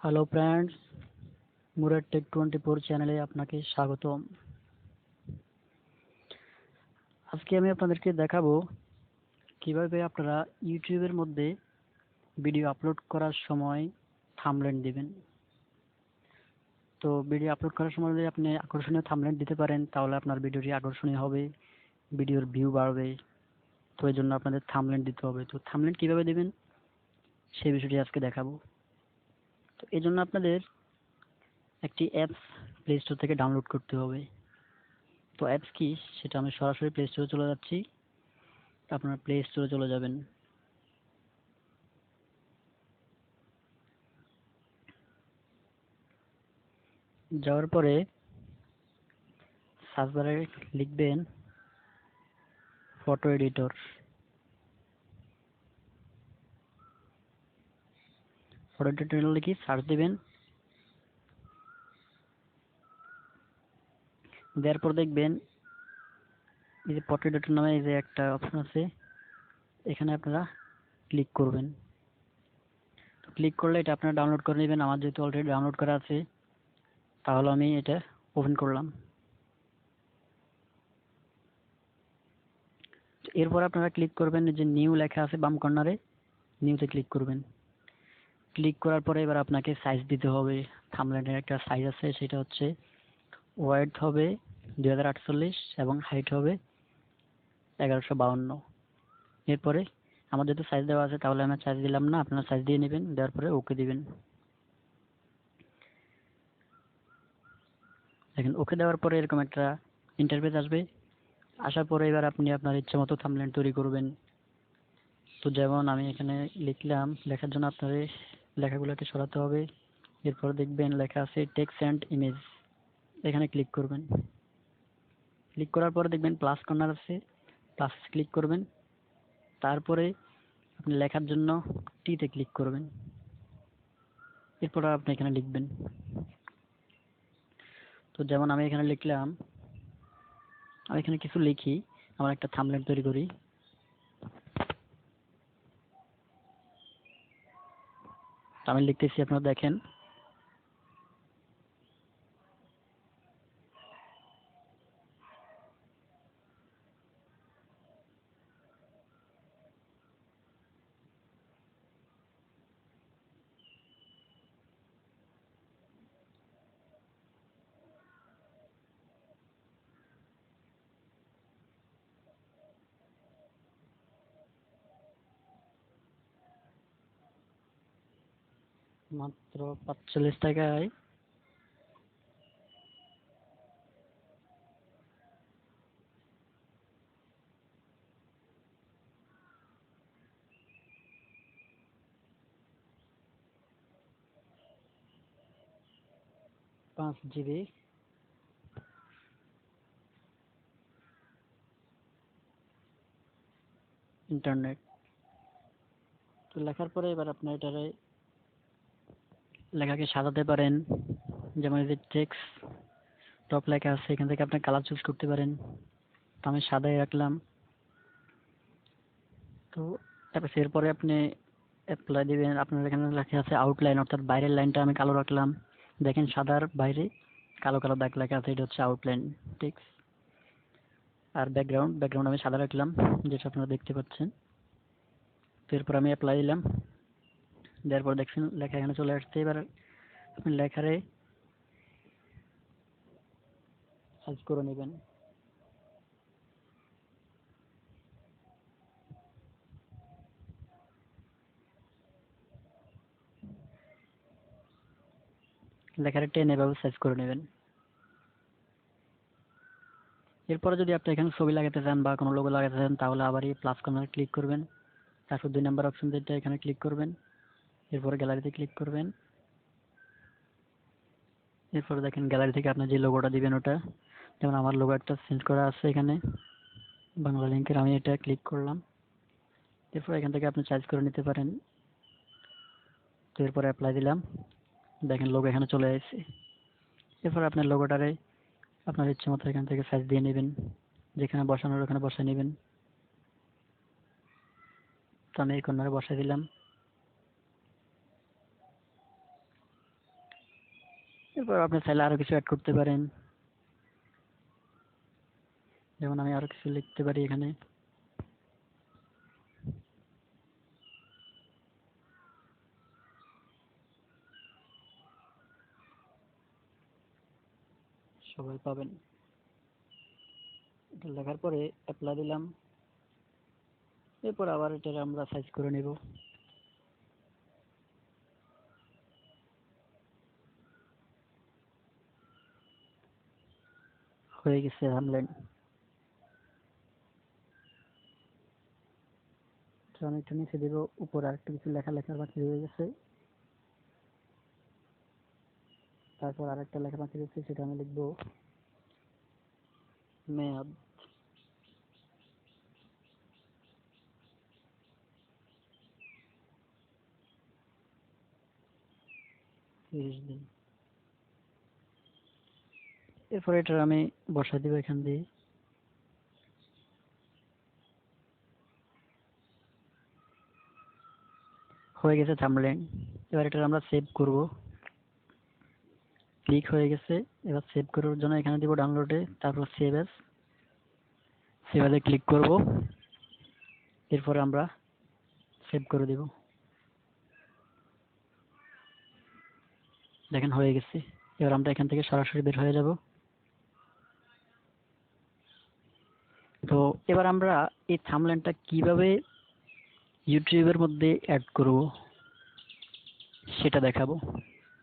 Hello friends, Murad take 24 চ্যানেলে আপনাকে স্বাগতম। আজকে আমি আপনাদেরকে দেখাবো কিভাবে আপনারা ইউটিউবের মধ্যে ভিডিও আপলোড করার সময় থাম্বনেল দিবেন। তো ভিডিও আপলোড করার সময় যদি আপনি আকর্ষণীয় থাম্বনেল দিতে পারেন তাহলে আপনার ভিডিওটি আকর্ষণীয় হবে, ভিডিওর ভিউ বাড়বে। তো এই জন্য আপনাদের থাম্বনেল দিতে হবে। তো থাম্বনেল কিভাবে দিবেন সেই বিষয়টি আজকে দেখাবো। তো এই জন্য আপনাদের একটি অ্যাপস প্লে স্টোর থেকে ডাউনলোড করতে হবে। তো অ্যাপস কি সেটা আমি সরাসরি প্লে স্টোরে চলে যাচ্ছি। আপনারা প্লে স্টোরে চলে যাবেন। যাওয়ার পরে সার্চ বারে লিখবেন ফটো এডিটর। ফটো এডিটর লিখে সার্চ দিবেন। দেওয়ার পর দেখবেন এই যে ফটো এডিটর নামে এই যে একটা অপশন আছে, এখানে আপনারা ক্লিক করবেন। তো ক্লিক করলে এটা আপনারা ডাউনলোড করে নেবেন। আমার যেহেতু অলরেডি ডাউনলোড করা আছে তাহলে আমি এটা ওপেন করলাম। এরপর আপনারা ক্লিক করবেন, যে নিউ লেখা আছে বাম কর্নারে, নিউতে ক্লিক করবেন। ক্লিক করার পরে এবার আপনাকে সাইজ দিতে হবে। থাম্বনেলের একটা সাইজ আছে, সেটা হচ্ছে ওয়াইড হবে 2048 এবং হাইট হবে 1152। এরপরে আমার যেহেতু সাইজ দেওয়া আছে তাহলে আমি সাইজ দিলাম না, আপনারা সাইজ দিয়ে নেবেন। দেওয়ার পরে ওকে দিবেন। দেখেন ওকে দেওয়ার পরে এরকম একটা ইন্টারফেস আসবে। আসার পরে এবার আপনি আপনার ইচ্ছা মতো থাম্বনেল তৈরি করবেন। তো যেমন আমি এখানে লিখলাম, লেখার জন্য আপনার লেখাগুলোকে সরাতে হবে। এরপর দেখবেন লেখা আছে টেক্সট অ্যান্ড ইমেজ, এখানে ক্লিক করবেন। ক্লিক করার পরে দেখবেন প্লাস কর্নার আছে, প্লাস ক্লিক করবেন। তারপরে আপনি লেখার জন্য টিতে ক্লিক করবেন। এরপর আপনি এখানে লিখবেন। তো যেমন আমি এখানে লিখলাম, আমি এখানে কিছু লিখি, আমার একটা থাম্বনেল তৈরি করি। আমি লিখতেছি, আপনারা দেখেন। মাত্র 45 টাকায় পাঁচ জিবি ইন্টারনেট। তো লেখার পরে এবার আপনার এটারে লেখাকে সাজাতে পারেন। যেমন এই যে টেক্সট টপ লেখা আছে, এখান থেকে আপনি কালার চুজ করতে পারেন। তো আমি সাদাই রাখলাম। তো তারপর এরপরে আপনি অ্যাপ্লাই দিবেন। আপনার এখানে লেখা আছে আউটলাইন, অর্থাৎ বাইরের লাইনটা আমি কালো রাখলাম। দেখেন সাদার বাইরে কালো কালো দাগ লেখা আছে, এটা হচ্ছে আউটলাইন টেক্সট। আর ব্যাকগ্রাউন্ড আমি সাদা রাখলাম, যেটা আপনারা দেখতে পাচ্ছেন। তো এরপর আমি অ্যাপ্লাই দিলাম। দেওয়ার পর দেখছেন লেখা এখানে চলে আসছে। এবার আপনি লেখারে সাইজ করে নেবেন। লেখারে টেনে এভাবে সাইজ করে নেবেন। এরপরে যদি আপনি এখানে ছবি লাগাতে চান বা কোনো লোগো লাগাতে চান তাহলে আবার এই প্লাস কর্নারে ক্লিক করবেন। তারপর 2 নাম্বার অপশন যেটা, এখানে ক্লিক করবেন। এরপরে গ্যালারিতে ক্লিক করবেন। এরপরে দেখেন গ্যালারি থেকে আপনি যে লোগোটা দিবেন ওটা, যেমন আমার লোগো একটা সেন্ড করা আছে এখানে বাংলালিংকের, আমি এটা ক্লিক করলাম। এরপর এখান থেকে আপনি সাইজ করে নিতে পারেন। তো এরপরে অ্যাপ্লাই দিলাম। দেখেন লোগো এখানে চলে আসছে। এরপর আপনার লোগোটারে আপনার ইচ্ছে মতো এখান থেকে সাইজ দিয়ে নেবেন, যেখানে বসানোর ওখানে বসায় নেবেন। তো আমি এই কর্নারে বসাই দিলাম। এরপর আপনি চাইলে আরো কিছু অ্যাড করতে পারেন, যেমন আমি আরো কিছু লিখতে পারি এখানে। সবাই পাবেন। এটা লেখার পরে অ্যাপ্লাই দিলাম। এরপর আবার এটা আমরা সাইজ করে নেব। হয়ে গেছে থাম্বনেল। আমি একটু নিচে দেব, উপরে আরেকটু কিছু লেখার বাকি হয়ে গেছে। তারপর আরেকটা লেখা বাকি রয়েছে, সেটা আমি লিখবো মেয়াদ। 30 দিন। এরপর এটা আমি বসাই দিব এখান দিয়ে। হয়ে গেছে থাম্বনেল। এবার এটা আমরা সেভ করব। ক্লিক হয়ে গেছে। এবার সেভ করার জন্য এখানে দিব ডাউনলোডে, তারপর সেভ অ্যাজ। সেভ অ্যাজে ক্লিক করব। এরপর আমরা সেভ করে দিব। দেখেন হয়ে গেছে। এবার আমরা এখান থেকে সরাসরি বের হয়ে যাব। তো এবার আমরা এই থাম্বনেলটা কিভাবে ইউটিউবের মধ্যে অ্যাড করব সেটা দেখাবো।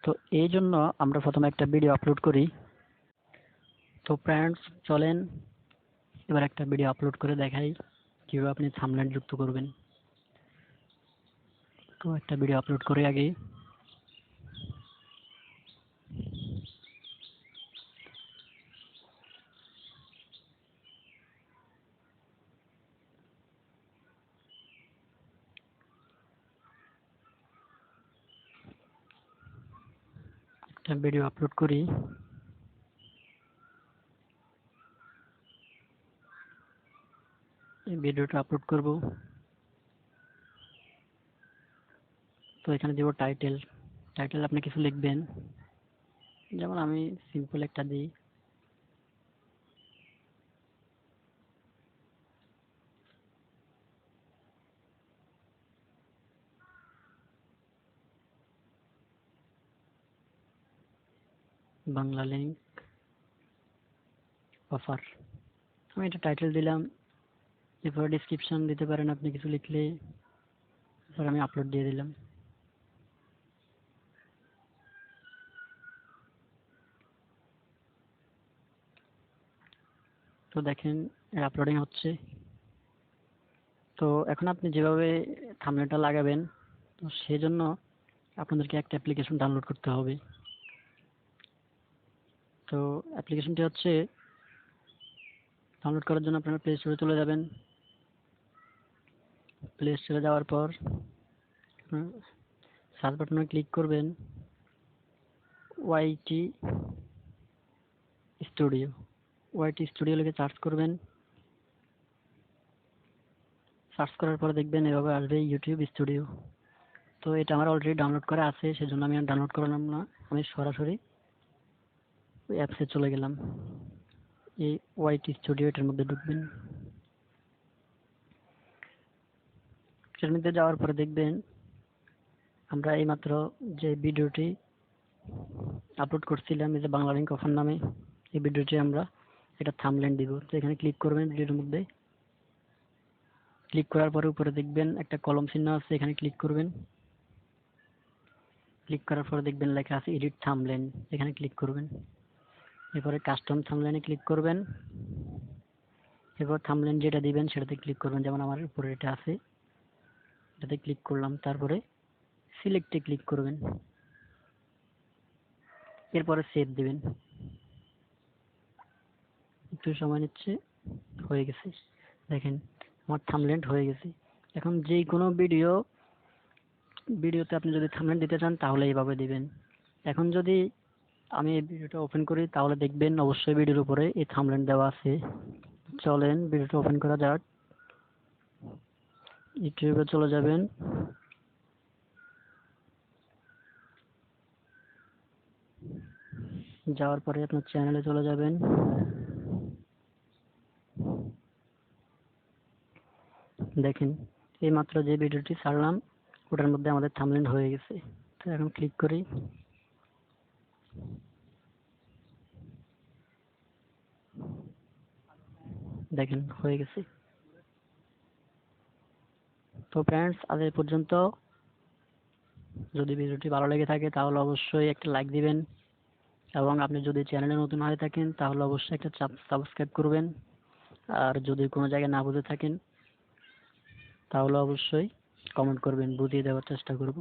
তো এই জন্য আমরা প্রথমে একটা ভিডিও আপলোড করি। তো ফ্রেন্ডস চলেন এবার একটা ভিডিও আপলোড করে দেখাই কিভাবে আপনি থাম্বনেল যুক্ত করবেন। তো একটা ভিডিও আপলোড করে আগে। একটা ভিডিও আপলোড করি। এই ভিডিওটা আপলোড করব। তো এখানে দেব টাইটেল। টাইটেল আপনি কিছু লিখবেন, যেমন আমি সিম্পল একটা দিই। বাংলালিংক অফার। আমি এটা টাইটেল দিলাম। এরপরে ডেসক্রিপশন দিতে পারেন আপনি কিছু লিখলে। এরপর আমি আপলোড দিয়ে দিলাম। তো দেখেন আপলোডিং হচ্ছে। তো এখন আপনি যেভাবে থাম্বনেলটা লাগাবেন, তো সেজন্য আপনাদেরকে একটা অ্যাপ্লিকেশন ডাউনলোড করতে হবে। তো অ্যাপ্লিকেশনটি হচ্ছে, ডাউনলোড করার জন্য আপনারা প্লে স্টোরে চলে যাবেন। প্লে স্টোরে যাওয়ার পর সার্চ বাটনে ক্লিক করবেন ওয়াইটি স্টুডিও। ওয়াইটি স্টুডিও লিখে সার্চ করবেন। সার্চ করার পরে দেখবেন এভাবে আসবে ইউটিউব স্টুডিও। তো এটা আমার অলরেডি ডাউনলোড করা আছে, সেজন্য আমি আর ডাউনলোড করলাম না। আমি সরাসরি ওই অ্যাপসে চলে গেলাম। এই ওয়াইটি স্টুডিও এটার মধ্যে ঢুকবেন। এটার মধ্যে যাওয়ার পরে দেখবেন আমরা এইমাত্র যে ভিডিওটি আপলোড করছিলাম, এই যে বাংলালিংক অফার নামে, এই ভিডিওটি আমরা এটা থাম্বনেল দিব। তো এখানে ক্লিক করবেন ভিডিওর মধ্যে। ক্লিক করার পরে উপরে দেখবেন একটা কলম চিহ্ন আছে, এখানে ক্লিক করবেন। ক্লিক করার পরে দেখবেন লেখা আছে এডিট থাম্বনেল, এখানে ক্লিক করবেন। এরপরে কাস্টম থাম্বনেলে ক্লিক করবেন। এরপর থাম্বনেল যেটা দিবেন সেটাতে ক্লিক করবেন, যেমন আমার উপরে এটা আছে, এটাতে ক্লিক করলাম। তারপরে সিলেক্টে ক্লিক করবেন। এরপরে সেভ দিবেন। একটু সময় নিচ্ছে। হয়ে গেছে। দেখেন আমার থাম্বনেল হয়ে গেছে। এখন যে কোনো ভিডিওতে আপনি যদি থাম্বনেল দিতে চান তাহলে এইভাবে দিবেন। এখন যদি আমি এই ভিডিওটা ওপেন করি তাহলে দেখবেন অবশ্যই ভিডিওর উপরে এই থাম্বনেল দেওয়া আছে। চলেন ভিডিওটা ওপেন করা যাক। ইউটিউবে চলে যাবেন। যাওয়ার পরে আপনার চ্যানেলে চলে যাবেন। দেখেন এইমাত্র যে ভিডিওটি ছাড়লাম ওটার মধ্যে আমাদের থাম্বনেল হয়ে গেছে। তো এখন ক্লিক করি। দেখেন হয়ে গেছে। তো ফ্রেন্ডস, আজ এই পর্যন্ত। যদি ভিডিওটি ভালো লেগে থাকে তাহলে অবশ্যই একটা লাইক দিবেন, এবং আপনি যদি চ্যানেলে নতুন হয়ে থাকেন তাহলে অবশ্যই একটা সাবস্ক্রাইব করবেন। আর যদি কোনো জায়গায় না বুঝে থাকেন তাহলে অবশ্যই কমেন্ট করবেন, বুঝিয়ে দেওয়ার চেষ্টা করব।